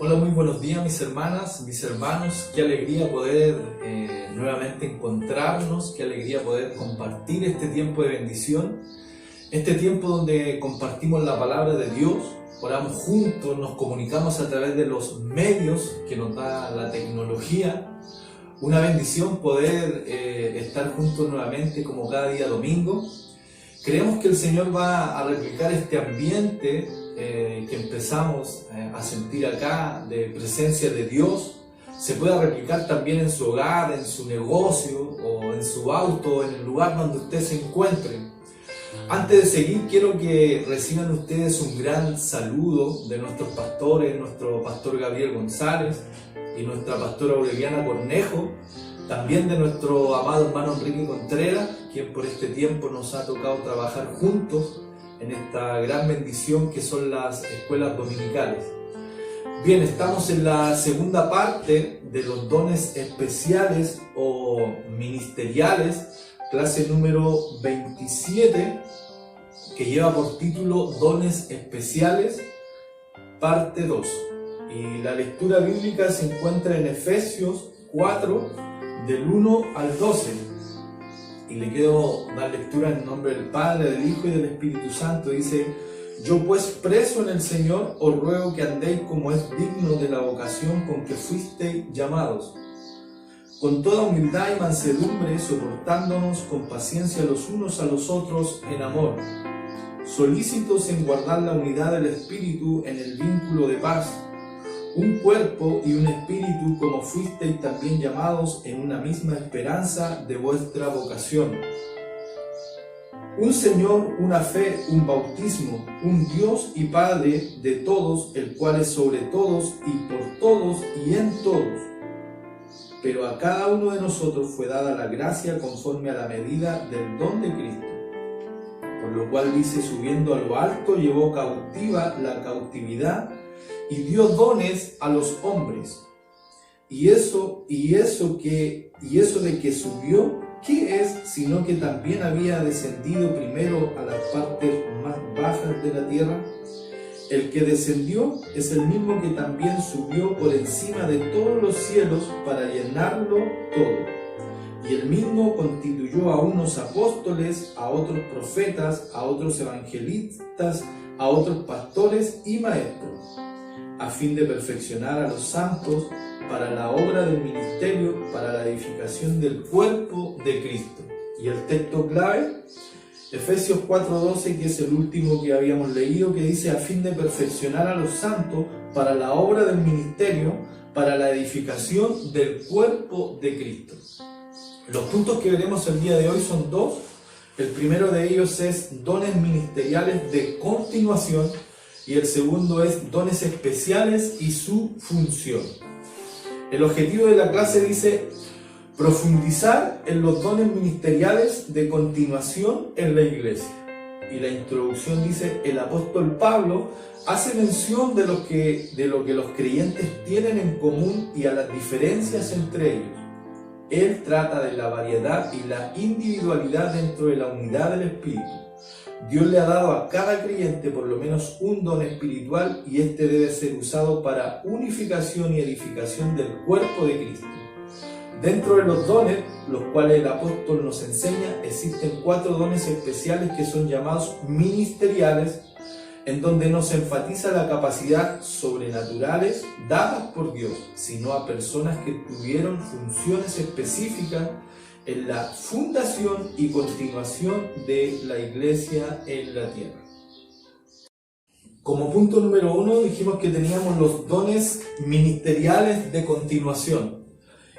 Hola, muy buenos días mis hermanas, mis hermanos. Qué alegría poder nuevamente encontrarnos, qué alegría poder compartir este tiempo de bendición, este tiempo donde compartimos la palabra de Dios, oramos juntos, nos comunicamos a través de los medios que nos da la tecnología. Una bendición poder estar juntos nuevamente como cada día domingo. Creemos que el Señor va a replicar este ambiente que empezamos a sentir acá de presencia de Dios. Se pueda replicar también en su hogar, en su negocio o en su auto, en el lugar donde usted se encuentre. Antes de seguir, quiero que reciban ustedes un gran saludo de nuestros pastores, nuestro pastor Gabriel González y nuestra pastora Aureliana Cornejo, también de nuestro amado hermano Enrique Contreras, quien por este tiempo nos ha tocado trabajar juntos en esta gran bendición que son las escuelas dominicales. Bien, estamos en la segunda parte de los dones especiales o ministeriales, clase número 27, que lleva por título Dones Especiales, parte 2. Y la lectura bíblica se encuentra en Efesios 4, del 1 al 12. Y le quiero dar lectura en nombre del Padre, del Hijo y del Espíritu Santo. Dice: yo pues, preso en el Señor, os ruego que andéis como es digno de la vocación con que fuisteis llamados, con toda humildad y mansedumbre, soportándonos con paciencia los unos a los otros en amor, solícitos en guardar la unidad del Espíritu en el vínculo de paz, un cuerpo y un espíritu, como fuisteis también llamados en una misma esperanza de vuestra vocación. Un Señor, una fe, un bautismo, un Dios y Padre de todos, el cual es sobre todos y por todos y en todos. Pero a cada uno de nosotros fue dada la gracia conforme a la medida del don de Cristo. Por lo cual dice: subiendo a lo alto, llevó cautiva la cautividad y dio dones a los hombres. Y eso de que subió, ¿qué es sino que también había descendido primero a las partes más bajas de la tierra? El que descendió es el mismo que también subió por encima de todos los cielos para llenarlo todo. Y el mismo constituyó a unos apóstoles, a otros profetas, a otros evangelistas, a otros pastores y maestros, a fin de perfeccionar a los santos para la obra del ministerio, para la edificación del cuerpo de Cristo. Y el texto clave, Efesios 4:12, que es el último que habíamos leído, que dice: a fin de perfeccionar a los santos para la obra del ministerio, para la edificación del cuerpo de Cristo. Los puntos que veremos el día de hoy son dos. El primero de ellos es dones ministeriales de continuación, y el segundo es dones especiales y su función. El objetivo de la clase dice: profundizar en los dones ministeriales de continuación en la iglesia. Y la introducción dice: el apóstol Pablo hace mención de lo que los creyentes tienen en común y a las diferencias entre ellos. Él trata de la variedad y la individualidad dentro de la unidad del Espíritu. Dios le ha dado a cada creyente por lo menos un don espiritual, y este debe ser usado para unificación y edificación del cuerpo de Cristo. Dentro de los dones, los cuales el apóstol nos enseña, existen 4 dones especiales que son llamados ministeriales, en donde no se enfatiza la capacidad sobrenaturales dadas por Dios, sino a personas que tuvieron funciones específicas en la fundación y continuación de la iglesia en la tierra. Como punto número 1 dijimos que teníamos los dones ministeriales de continuación.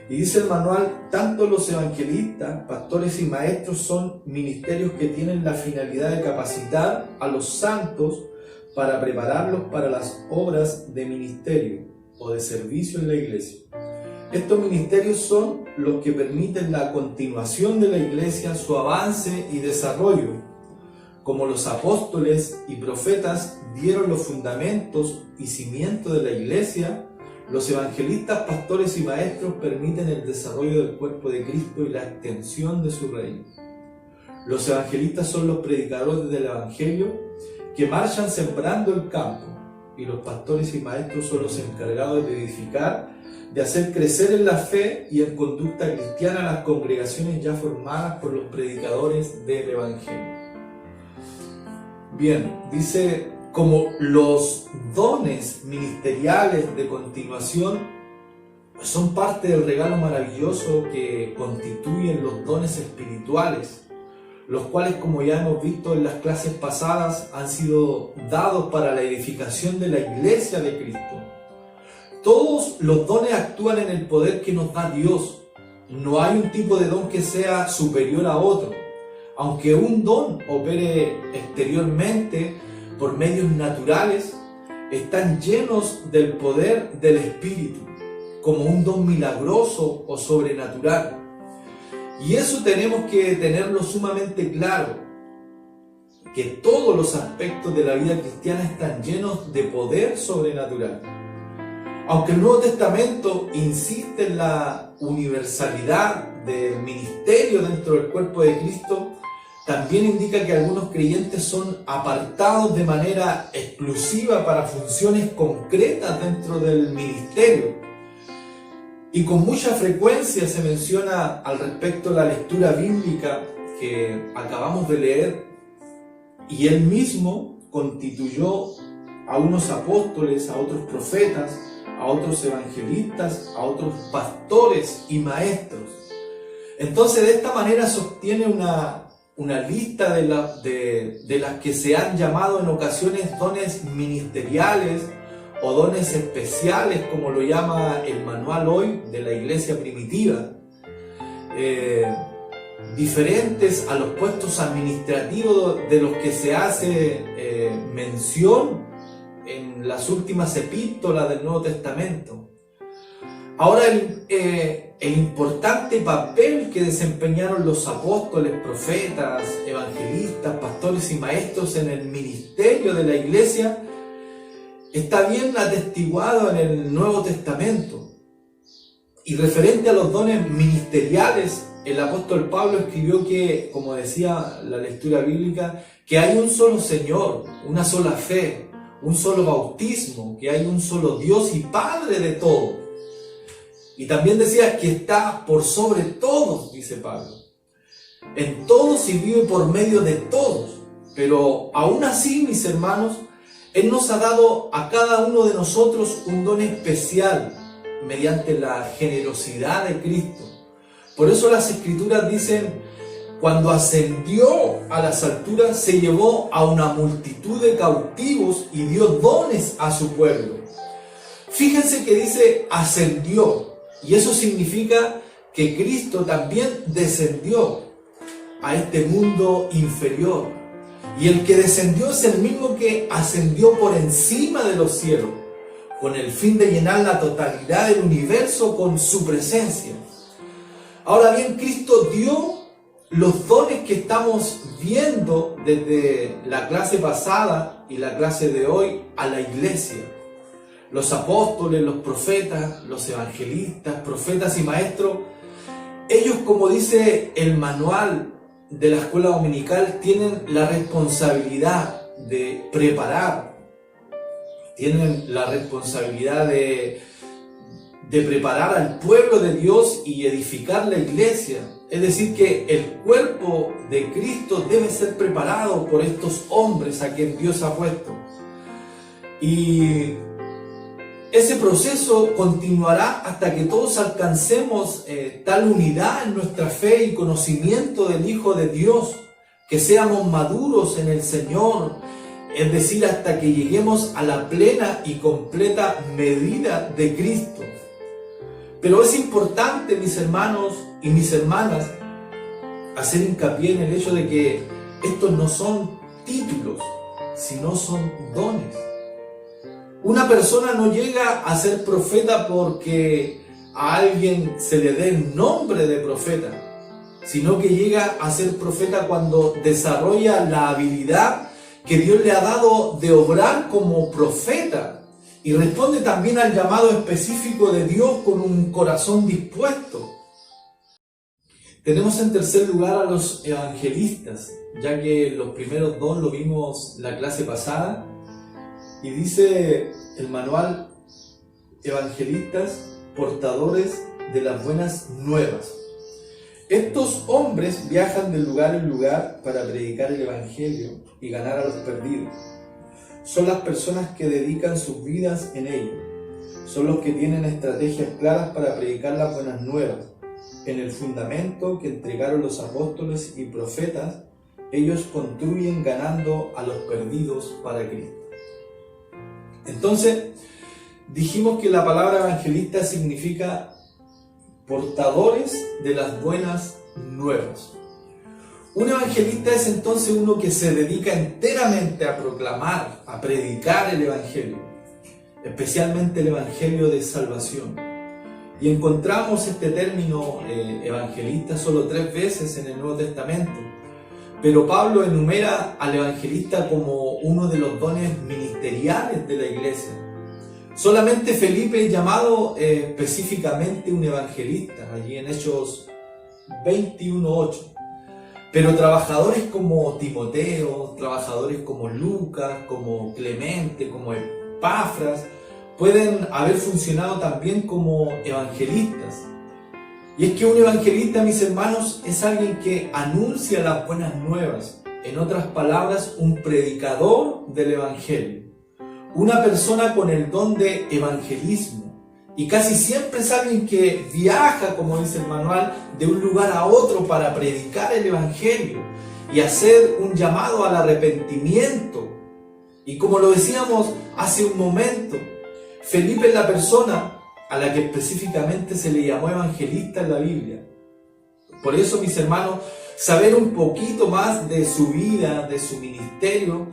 Y dice el manual: tanto los evangelistas, pastores y maestros son ministerios que tienen la finalidad de capacitar a los santos para prepararlos para las obras de ministerio o de servicio en la iglesia. Estos ministerios son los que permiten la continuación de la iglesia, su avance y desarrollo. Como los apóstoles y profetas dieron los fundamentos y cimientos de la iglesia, los evangelistas, pastores y maestros permiten el desarrollo del cuerpo de Cristo y la extensión de su reino. Los evangelistas son los predicadores del evangelio que marchan sembrando el campo, y los pastores y maestros son los encargados de edificar, de hacer crecer en la fe y en conducta cristiana las congregaciones ya formadas por los predicadores del Evangelio. Bien, dice, como los dones ministeriales de continuación son parte del regalo maravilloso que constituyen los dones espirituales, los cuales, como ya hemos visto en las clases pasadas, han sido dados para la edificación de la Iglesia de Cristo. Todos los dones actúan en el poder que nos da Dios. No hay un tipo de don que sea superior a otro. Aunque un don opere exteriormente por medios naturales, están llenos del poder del Espíritu, como un don milagroso o sobrenatural. Y eso tenemos que tenerlo sumamente claro, que todos los aspectos de la vida cristiana están llenos de poder sobrenatural. Aunque el Nuevo Testamento insiste en la universalidad del ministerio dentro del cuerpo de Cristo, también indica que algunos creyentes son apartados de manera exclusiva para funciones concretas dentro del ministerio. Y con mucha frecuencia se menciona al respecto la lectura bíblica que acabamos de leer, y él mismo constituyó a unos apóstoles, a otros profetas, a otros evangelistas, a otros pastores y maestros. Entonces, de esta manera se obtiene una lista de las que se han llamado en ocasiones dones ministeriales o dones especiales, como lo llama el manual hoy de la iglesia primitiva, diferentes a los puestos administrativos de los que se hace mención en las últimas epístolas del Nuevo Testamento. Ahora, el importante papel que desempeñaron los apóstoles, profetas, evangelistas, pastores y maestros en el ministerio de la iglesia está bien atestiguado en el Nuevo Testamento. Y referente a los dones ministeriales, el apóstol Pablo escribió que, como decía la lectura bíblica, que hay un solo Señor, una sola fe, un solo bautismo, que hay un solo Dios y Padre de todo. Y también decía que está por sobre todos, dice Pablo. En todos y vive por medio de todos. Pero aún así, mis hermanos, Él nos ha dado a cada uno de nosotros un don especial mediante la generosidad de Cristo. Por eso las Escrituras dicen: cuando ascendió a las alturas, se llevó a una multitud de cautivos y dio dones a su pueblo. Fíjense que dice ascendió, y eso significa que Cristo también descendió a este mundo inferior. Y el que descendió es el mismo que ascendió por encima de los cielos, con el fin de llenar la totalidad del universo con su presencia. Ahora bien, Cristo dio los dones que estamos viendo desde la clase pasada y la clase de hoy a la iglesia. Los apóstoles, los profetas, los evangelistas, profetas y maestros, ellos, como dice el manual de la escuela dominical, tienen la responsabilidad de preparar, tienen la responsabilidad de preparar al pueblo de Dios y edificar la iglesia. Es decir, que el cuerpo de Cristo debe ser preparado por estos hombres a quien Dios ha puesto. Y ese proceso continuará hasta que todos alcancemos tal unidad en nuestra fe y conocimiento del Hijo de Dios, que seamos maduros en el Señor, es decir, hasta que lleguemos a la plena y completa medida de Cristo. Pero es importante, mis hermanos y mis hermanas, hacer hincapié en el hecho de que estos no son títulos, sino son dones. Una persona no llega a ser profeta porque a alguien se le dé el nombre de profeta, sino que llega a ser profeta cuando desarrolla la habilidad que Dios le ha dado de obrar como profeta y responde también al llamado específico de Dios con un corazón dispuesto. Tenemos en tercer lugar a los evangelistas, ya que los primeros dos lo vimos la clase pasada. Y dice el manual: evangelistas, portadores de las buenas nuevas. Estos hombres viajan de lugar en lugar para predicar el evangelio y ganar a los perdidos. Son las personas que dedican sus vidas en ello. Son los que tienen estrategias claras para predicar las buenas nuevas. En el fundamento que entregaron los apóstoles y profetas, ellos construyen ganando a los perdidos para Cristo. Entonces, dijimos que la palabra evangelista significa portadores de las buenas nuevas. Un evangelista es entonces uno que se dedica enteramente a proclamar, a predicar el evangelio, especialmente el evangelio de salvación. Y encontramos este término evangelista solo 3 veces en el Nuevo Testamento, pero Pablo enumera al evangelista como uno de los dones ministeriales de la iglesia. Solamente Felipe es llamado específicamente un evangelista, allí en Hechos 21:8. Pero trabajadores como Timoteo, trabajadores como Lucas, como Clemente, como Epafras, pueden haber funcionado también como evangelistas. Y es que un evangelista, mis hermanos, es alguien que anuncia las buenas nuevas. En otras palabras, un predicador del evangelio. Una persona con el don de evangelismo. Y casi siempre es alguien que viaja, como dice el manual, de un lugar a otro para predicar el evangelio y hacer un llamado al arrepentimiento. Y como lo decíamos hace un momento, Felipe es la persona a la que específicamente se le llamó evangelista en la Biblia. Por eso, mis hermanos, saber un poquito más de su vida, de su ministerio,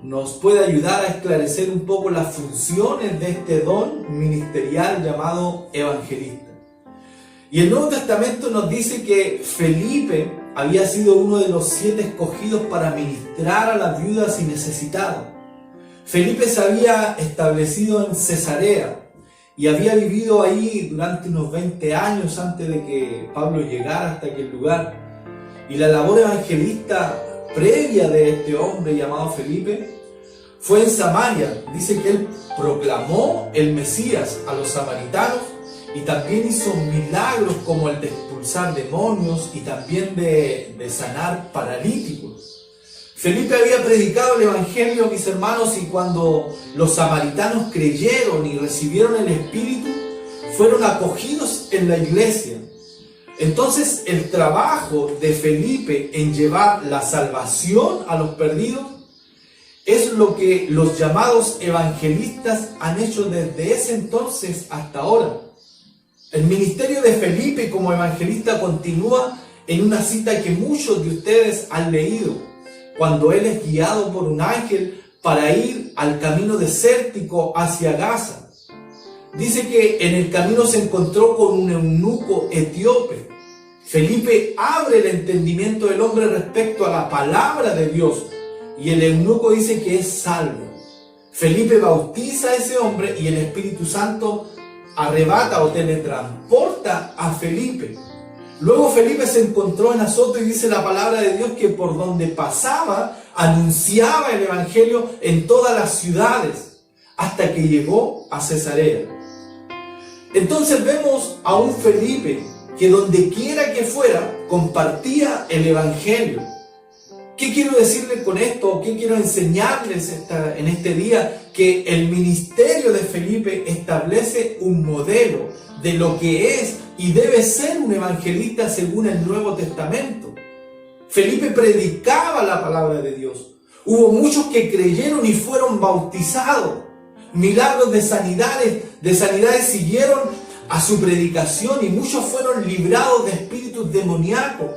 nos puede ayudar a esclarecer un poco las funciones de este don ministerial llamado evangelista. Y el Nuevo Testamento nos dice que Felipe había sido uno de los 7 escogidos para ministrar a las viudas y necesitados. Felipe se había establecido en Cesarea y había vivido ahí durante unos 20 años antes de que Pablo llegara hasta aquel lugar. Y la labor evangelista previa de este hombre llamado Felipe fue en Samaria. Dice que él proclamó el Mesías a los samaritanos y también hizo milagros como el de expulsar demonios y también de sanar paralíticos. Felipe había predicado el evangelio, mis hermanos, y cuando los samaritanos creyeron y recibieron el Espíritu, fueron acogidos en la iglesia. Entonces, el trabajo de Felipe en llevar la salvación a los perdidos es lo que los llamados evangelistas han hecho desde ese entonces hasta ahora. El ministerio de Felipe como evangelista continúa en una cita que muchos de ustedes han leído, cuando él es guiado por un ángel para ir al camino desértico hacia Gaza. Dice que en el camino se encontró con un eunuco etíope. Felipe abre el entendimiento del hombre respecto a la palabra de Dios y el eunuco dice que es salvo. Felipe bautiza a ese hombre y el Espíritu Santo arrebata o teletransporta a Felipe. Luego Felipe se encontró en Azoto y dice la palabra de Dios que por donde pasaba anunciaba el evangelio en todas las ciudades hasta que llegó a Cesarea. Entonces vemos a un Felipe que donde quiera que fuera compartía el evangelio. ¿Qué quiero decirles con esto? ¿Qué quiero enseñarles en este día? Que el ministerio de Felipe establece un modelo de lo que es y debe ser un evangelista según el Nuevo Testamento. Felipe predicaba la palabra de Dios. Hubo muchos que creyeron y fueron bautizados. Milagros de sanidades siguieron a su predicación y muchos fueron librados de espíritus demoníacos.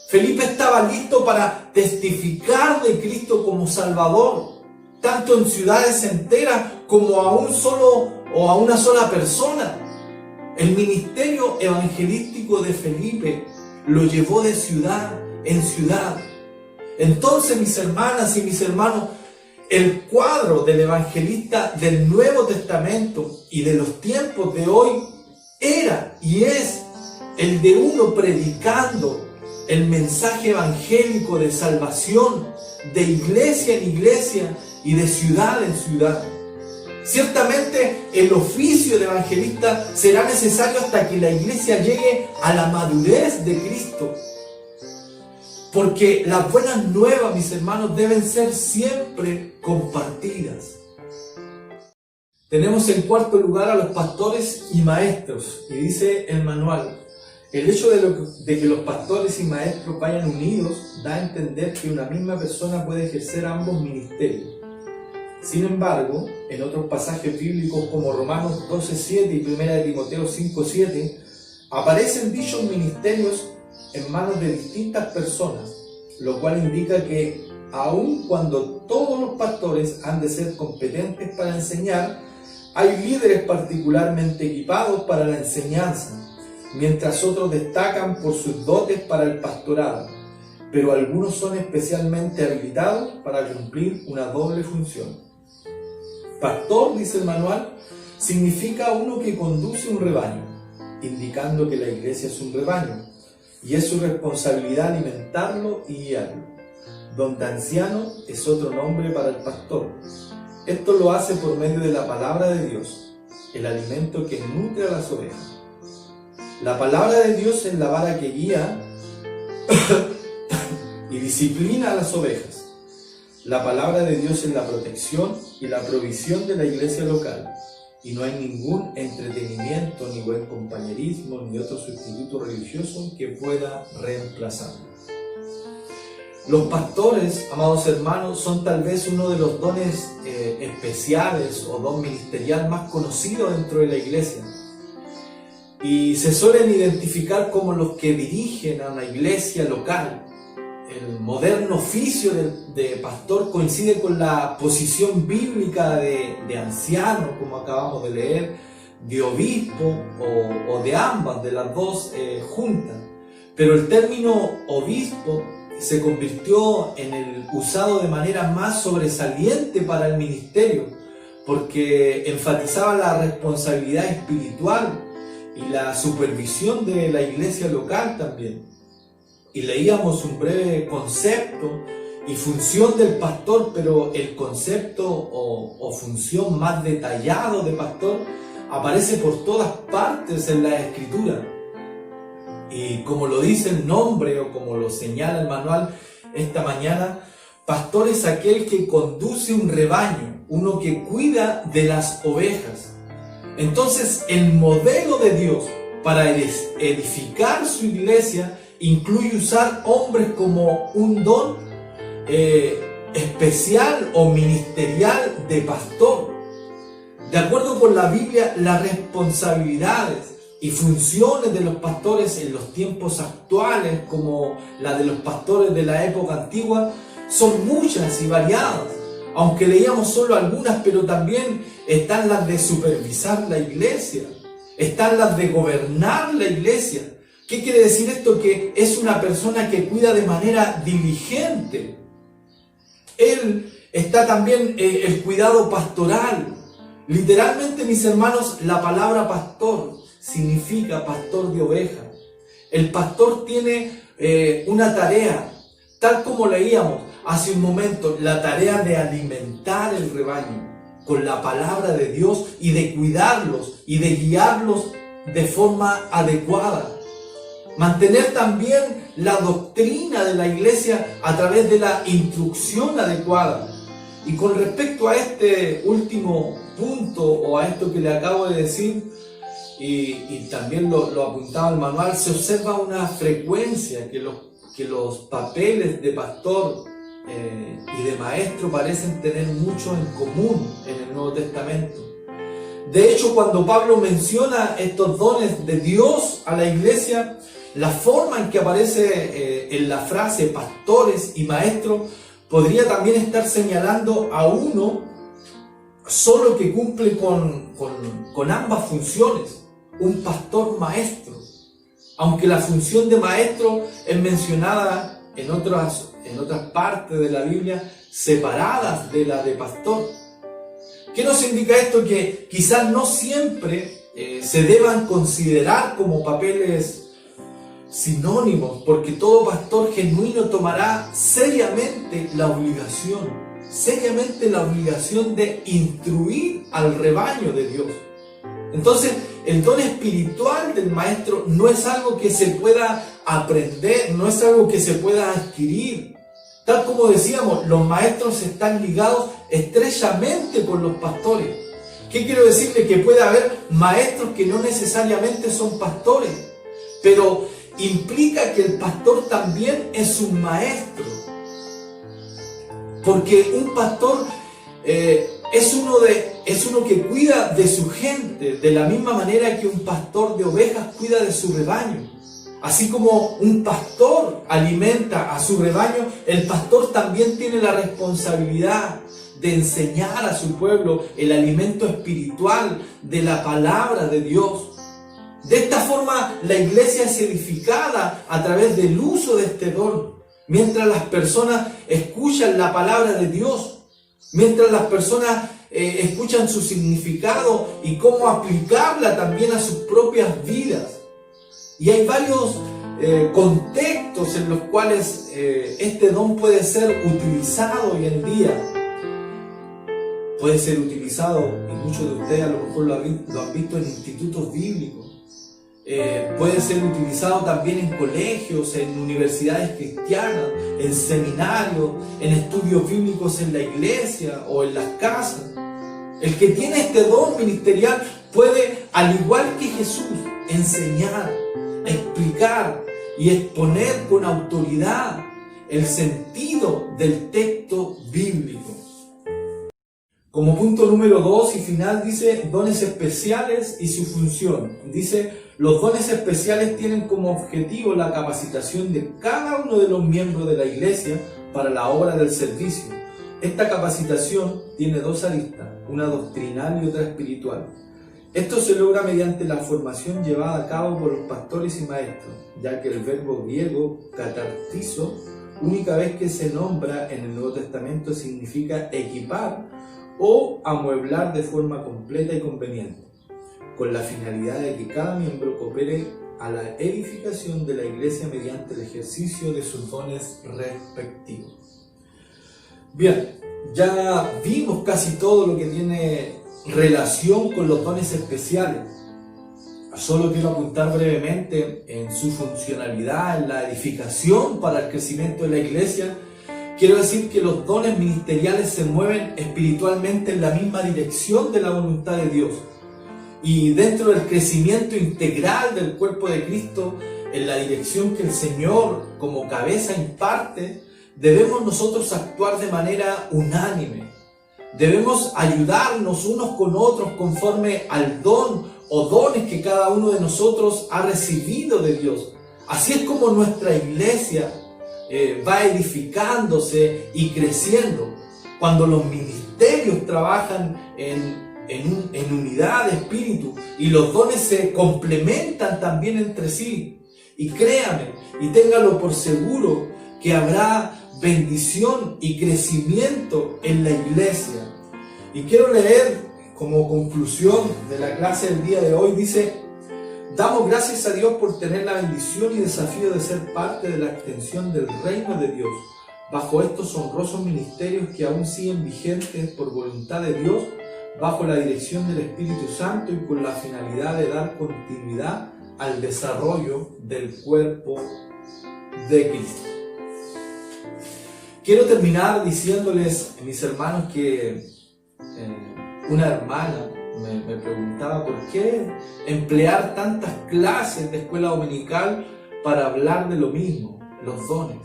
Felipe estaba listo para testificar de Cristo como Salvador, tanto en ciudades enteras como a un solo o a una sola persona. El ministerio evangelístico de Felipe lo llevó de ciudad en ciudad. Entonces, mis hermanas y mis hermanos, el cuadro del evangelista del Nuevo Testamento y de los tiempos de hoy era y es el de uno predicando el mensaje evangélico de salvación de iglesia en iglesia y de ciudad en ciudad. Ciertamente el oficio de evangelista será necesario hasta que la iglesia llegue a la madurez de Cristo. Porque las buenas nuevas, mis hermanos, deben ser siempre compartidas. Tenemos en cuarto lugar a los pastores y maestros. Y dice el manual: el hecho de que los pastores y maestros vayan unidos da a entender que una misma persona puede ejercer ambos ministerios. Sin embargo, en otros pasajes bíblicos como Romanos 12:7 y 1 Timoteo 5:7, aparecen dichos ministerios en manos de distintas personas, lo cual indica que aun cuando todos los pastores han de ser competentes para enseñar, hay líderes particularmente equipados para la enseñanza, mientras otros destacan por sus dotes para el pastorado, pero algunos son especialmente habilitados para cumplir una doble función. Pastor, dice el manual, significa uno que conduce un rebaño, indicando que la iglesia es un rebaño, y es su responsabilidad alimentarlo y guiarlo. Donde anciano es otro nombre para el pastor. Esto lo hace por medio de la palabra de Dios, el alimento que nutre a las ovejas. La palabra de Dios es la vara que guía y disciplina a las ovejas. La palabra de Dios es la protección y la provisión de la iglesia local, y no hay ningún entretenimiento, ni buen compañerismo, ni otro sustituto religioso que pueda reemplazarlo. Los pastores, amados hermanos, son tal vez uno de los dones especiales o don ministerial más conocidos dentro de la iglesia. Y se suelen identificar como los que dirigen a una iglesia local. El moderno oficio de pastor coincide con la posición bíblica de anciano, como acabamos de leer, de obispo o de ambas, de las dos juntas. Pero el término obispo se convirtió en el usado de manera más sobresaliente para el ministerio, porque enfatizaba la responsabilidad espiritual y la supervisión de la iglesia local también. Y leíamos un breve concepto y función del pastor, pero el concepto o función más detallado de pastor aparece por todas partes en la Escritura. Y como lo dice el nombre o como lo señala el manual esta mañana, pastor es aquel que conduce un rebaño, uno que cuida de las ovejas. Entonces, el modelo de Dios para edificar su iglesia incluye usar hombres como un don especial o ministerial de pastor. De acuerdo con la Biblia, las responsabilidades y funciones de los pastores en los tiempos actuales, como la de los pastores de la época antigua, son muchas y variadas. Aunque leíamos solo algunas, pero también están las de supervisar la iglesia, están las de gobernar la iglesia. ¿Qué quiere decir esto? Que es una persona que cuida de manera diligente. Está también el cuidado pastoral. Literalmente, mis hermanos, la palabra pastor significa pastor de ovejas. El pastor tiene una tarea, tal como leíamos hace un momento, la tarea de alimentar el rebaño con la palabra de Dios y de cuidarlos y de guiarlos de forma adecuada. Mantener también la doctrina de la iglesia a través de la instrucción adecuada. Y con respecto a este último punto o a esto que le acabo de decir, y también lo apuntaba el manual, se observa una frecuencia que los papeles de pastor y de maestro parecen tener mucho en común en el Nuevo Testamento. De hecho, cuando Pablo menciona estos dones de Dios a la iglesia, la forma en que aparece en la frase pastores y maestros podría también estar señalando a uno solo que cumple con ambas funciones, un pastor maestro, aunque la función de maestro es mencionada en otras partes de la Biblia separadas de la de pastor. ¿Qué nos indica esto? Que quizás no siempre se deban considerar como papeles sinónimos, porque todo pastor genuino tomará seriamente la obligación seriamente la obligación de instruir al rebaño de Dios. Entonces, el don espiritual del maestro no es algo que se pueda aprender, no es algo que se pueda adquirir. Tal como decíamos, los maestros están ligados estrechamente con los pastores. ¿Qué quiero decirle? Que puede haber maestros que no necesariamente son pastores, pero implica que el pastor también es un maestro. Porque un pastor es uno que cuida de su gente, de la misma manera que un pastor de ovejas cuida de su rebaño. Así como un pastor alimenta a su rebaño, el pastor también tiene la responsabilidad de enseñar a su pueblo el alimento espiritual de la palabra de Dios. De esta forma, la iglesia es edificada a través del uso de este don. Mientras las personas escuchan la palabra de Dios, mientras las personas escuchan su significado y cómo aplicarla también a sus propias vidas. Y hay varios contextos en los cuales este don puede ser utilizado hoy en día. Puede ser utilizado, y muchos de ustedes a lo mejor lo han visto en institutos bíblicos. Puede ser utilizado también en colegios, en universidades cristianas, en seminarios, en estudios bíblicos en la iglesia o en las casas. El que tiene este don ministerial puede, al igual que Jesús, enseñar, explicar y exponer con autoridad el sentido del texto bíblico. Como punto número 2 y final dice dones especiales y su función. Dice, los dones especiales tienen como objetivo la capacitación de cada uno de los miembros de la iglesia para la obra del servicio. Esta capacitación tiene dos aristas, una doctrinal y otra espiritual. Esto se logra mediante la formación llevada a cabo por los pastores y maestros, ya que el verbo griego catartizo, única vez que se nombra en el Nuevo Testamento, significa equipar o amueblar de forma completa y conveniente, con la finalidad de que cada miembro coopere a la edificación de la iglesia mediante el ejercicio de sus dones respectivos. Bien, ya vimos casi todo lo que tiene relación con los dones especiales. Solo quiero apuntar brevemente en su funcionalidad, en la edificación para el crecimiento de la iglesia. Quiero decir que los dones ministeriales se mueven espiritualmente en la misma dirección de la voluntad de Dios. Y dentro del crecimiento integral del cuerpo de Cristo, en la dirección que el Señor como cabeza imparte, debemos nosotros actuar de manera unánime. Debemos ayudarnos unos con otros conforme al don o dones que cada uno de nosotros ha recibido de Dios. Así es como nuestra iglesia va edificándose y creciendo. Cuando los ministerios trabajan en unidad de espíritu y los dones se complementan también entre sí. Y créame y téngalo por seguro que habrá bendición y crecimiento en la iglesia. Y quiero leer como conclusión de la clase del día de hoy, dice: damos gracias a Dios por tener la bendición y desafío de ser parte de la extensión del reino de Dios, bajo estos honrosos ministerios que aún siguen vigentes por voluntad de Dios, bajo la dirección del Espíritu Santo y con la finalidad de dar continuidad al desarrollo del cuerpo de Cristo. Quiero terminar diciéndoles, mis hermanos, que una hermana me preguntaba por qué emplear tantas clases de escuela dominical para hablar de lo mismo, los dones.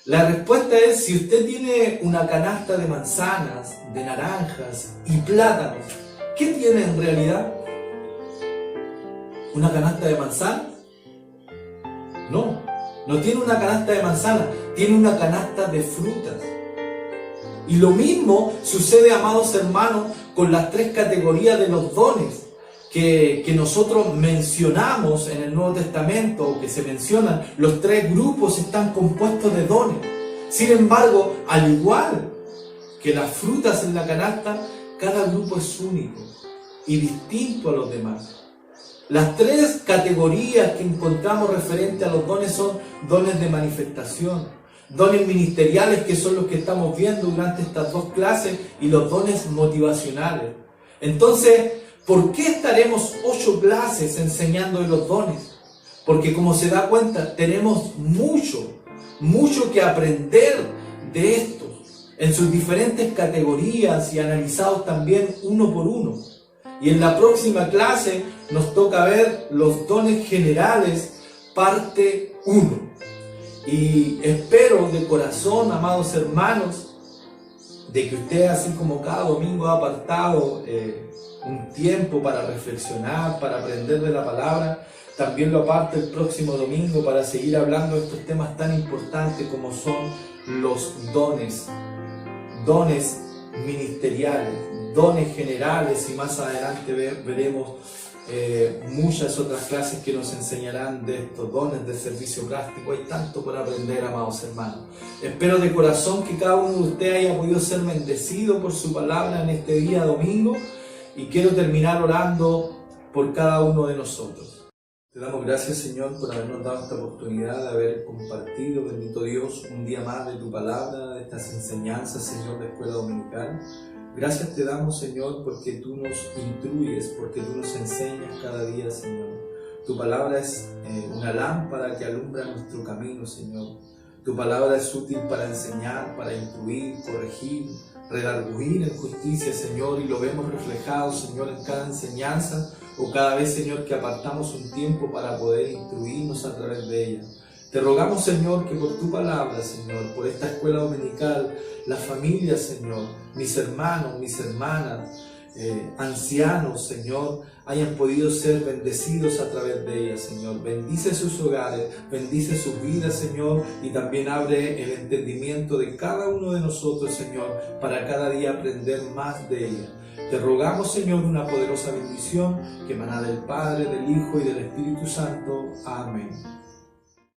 La respuesta es: si usted tiene una canasta de manzanas, de naranjas y plátanos, ¿qué tiene en realidad? ¿Una canasta de manzanas? No, no tiene una canasta de manzanas, tiene una canasta de frutas. Y lo mismo sucede, amados hermanos, con las tres categorías de los dones que nosotros mencionamos en el Nuevo Testamento, o que se mencionan. Los tres grupos están compuestos de dones. Sin embargo, al igual que las frutas en la canasta, cada grupo es único y distinto a los demás. Las tres categorías que encontramos referente a los dones son dones de manifestación, dones ministeriales, que son los que estamos viendo durante estas 2 clases, y los dones motivacionales. Entonces, ¿por qué estaremos 8 clases enseñando de los dones? Porque, como se da cuenta, tenemos mucho que aprender de estos en sus diferentes categorías y analizados también uno por uno. Y en la próxima clase nos toca ver los dones generales, parte 1. Y espero de corazón, amados hermanos, de que usted, así como cada domingo ha apartado un tiempo para reflexionar, para aprender de la palabra, también lo aparte el próximo domingo para seguir hablando de estos temas tan importantes como son los dones ministeriales, dones generales, y más adelante veremos muchas otras clases que nos enseñarán de estos dones de servicio práctico. Hay tanto por aprender, amados hermanos. Espero de corazón que cada uno de ustedes haya podido ser bendecido por su palabra en este día domingo, y quiero terminar orando por cada uno de nosotros. Te damos gracias, Señor, por habernos dado esta oportunidad de haber compartido, bendito Dios, un día más de tu palabra, de estas enseñanzas, Señor, de Escuela Dominical. Gracias te damos, Señor, porque tú nos instruyes, porque tú nos enseñas cada día, Señor. Tu palabra es una lámpara que alumbra nuestro camino, Señor. Tu palabra es útil para enseñar, para instruir, corregir, redarguir en justicia, Señor, y lo vemos reflejado, Señor, en cada enseñanza o cada vez, Señor, que apartamos un tiempo para poder instruirnos a través de ella. Te rogamos, Señor, que por tu palabra, Señor, por esta escuela dominical, las familias, Señor, mis hermanos, mis hermanas, ancianos, Señor, hayan podido ser bendecidos a través de ella, Señor. Bendice sus hogares, bendice sus vidas, Señor, y también abre el entendimiento de cada uno de nosotros, Señor, para cada día aprender más de ella. Te rogamos, Señor, una poderosa bendición que emana del Padre, del Hijo y del Espíritu Santo. Amén.